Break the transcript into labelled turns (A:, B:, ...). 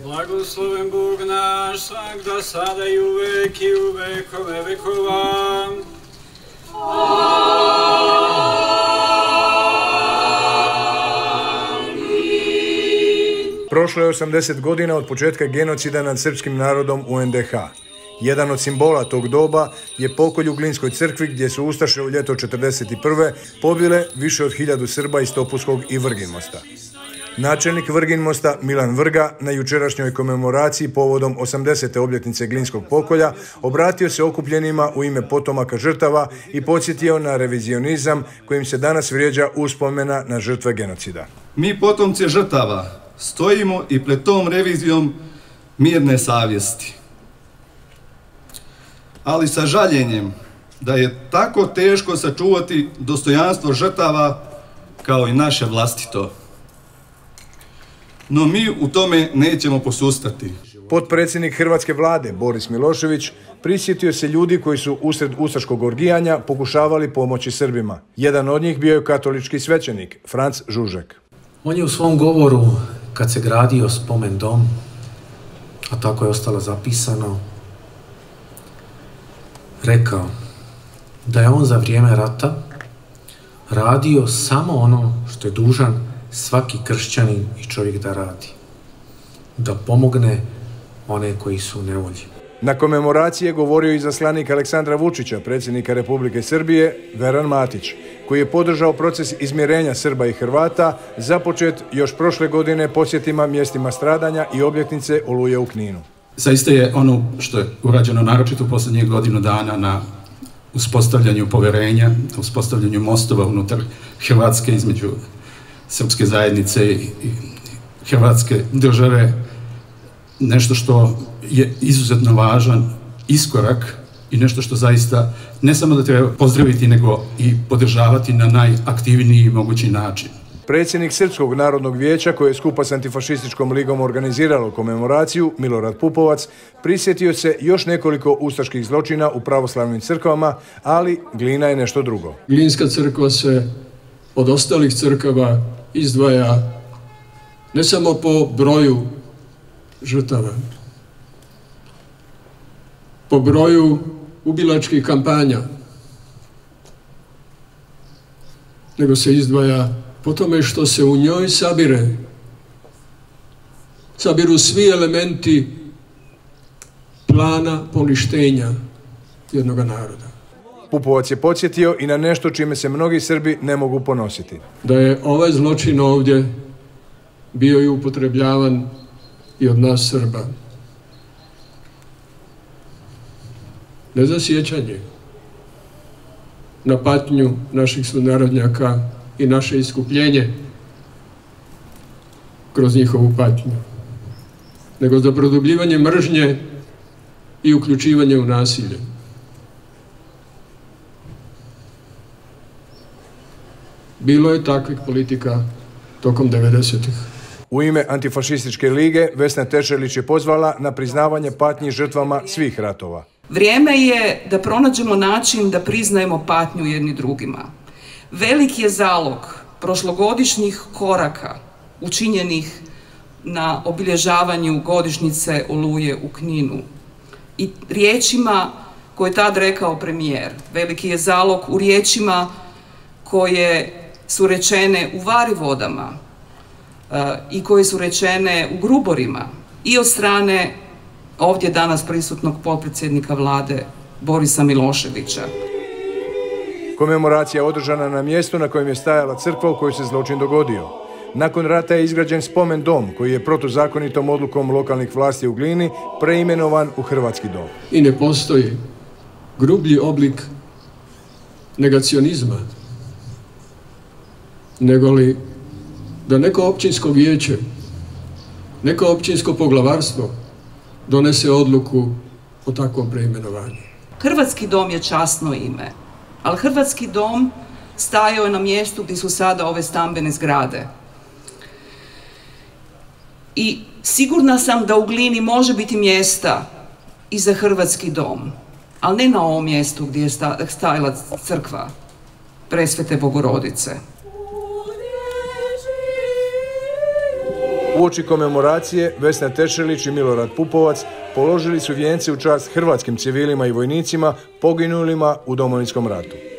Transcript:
A: Blagosloven Bog naš, svakda, sada i uvek i u vekove vekova.
B: Prošlo je 80 godina od početka genocida nad srpskim narodom u NDH. Jedan od simbola tog doba je pokolj u Glinskoj crkvi gdje su ustaše u ljeto 1941. pobile više od 1000 Srba iz Topuskog i Vrginmosta. Načelnik Vrginmosta Milan Vrga na jučerašnjoj komemoraciji povodom 80. obljetnice Glinskog pokolja obratio se okupljenima u ime potomaka žrtava i podsjetio na revizionizam kojim se danas vrijeđa uspomena na žrtve genocida.
C: Mi potomci žrtava stojimo i pred tom revizijom mirne savjesti. Ali sa žaljenjem da je tako teško sačuvati dostojanstvo žrtava kao i naše vlastito. No mi u tome nećemo posustati.
B: Potpredsjednik Hrvatske vlade Boris Milošević prisjetio se ljudi koji su usred ustaškog orgijanja pokušavali pomoći Srbima. Jedan od njih bio je katolički svećenik Franc Žužek.
D: On je u svom govoru, kad se gradio spomen dom, a tako je ostalo zapisano, rekao da je on za vrijeme rata radio samo ono što je dužan svaki kršćanin i čovjek da radi. Da pomogne one koji su u nevolji.
B: Na komemoraciji je govorio izaslanik Aleksandra Vučića, predsjednika Republike Srbije, Veran Matić, koji je podržao proces izmirenja Srba i Hrvata, započet još prošle godine posjetima mjestima stradanja i obljetnice Oluje u Kninu.
E: Zaista je ono što je urađeno naročito u posljednjih godinu dana na uspostavljanju poverenja, uspostavljanju mostova unutar Hrvatske između srpske zajednice i Hrvatske države, nešto što je izuzetno važan iskorak i nešto što zaista ne samo da treba pozdraviti, nego i podržavati na najaktivniji mogući način.
B: Predsjednik Srpskog narodnog vijeća, koji je skupa s Antifašističkom ligom organiziralo komemoraciju, Milorad Pupovac, prisjetio se još nekoliko ustaških zločina u pravoslavnim crkvama, ali Glina je nešto drugo.
F: Glinska crkva se od ostalih crkava izdvaja ne samo po broju žrtava, po broju ubilačkih kampanja, nego se izdvaja po tome što se u njoj sabiru svi elementi plana poništenja jednog naroda.
B: Pupovac je podsjetio i na nešto čime se mnogi Srbi ne mogu ponositi.
F: Da je ovaj zločin ovdje bio i upotrebljavan i od nas Srba. Ne za sjećanje na patnju naših sunarodnjaka i naše iskupljenje kroz njihovu patnju, nego za produbljivanje mržnje i uključivanje u nasilje. Bilo je takvih politika tokom 90-ih.
B: U ime Antifašističke lige Vesna Tešelić je pozvala na priznavanje patnji žrtvama svih ratova.
G: Vrijeme je da pronađemo način da priznajemo patnju jedni drugima. Veliki je zalog prošlogodišnjih koraka učinjenih na obilježavanju godišnjice Oluje u Kninu i riječima koje je tad rekao premijer. Veliki je zalog u riječima koje su rečene u Varivodama i koje su rečene u Gruborima i od strane ovdje danas prisutnog potpredsjednika vlade Borisa Miloševića.
B: Komemoracija je održana na mjestu na kojem je stajala crkva u kojoj se zločin dogodio. Nakon rata je izgrađen spomen dom koji je protuzakonitom odlukom lokalnih vlasti u Glini preimenovan u Hrvatski dom.
F: I ne postoji grublji oblik negacionizma negoli da neko općinsko vijeće, neko općinsko poglavarstvo donese odluku o takvom preimenovanju.
G: Hrvatski dom je časno ime, ali Hrvatski dom stajao je na mjestu gdje su sada ove stambene zgrade. I sigurna sam da u Glini može biti mjesta i za Hrvatski dom, ali ne na ovom mjestu gdje je stajala crkva Presvete Bogorodice.
B: Uoči komemoracije Vesna Tečelić i Milorad Pupovac položili su vijence u čast hrvatskim civilima i vojnicima poginulima u Domovinskom ratu.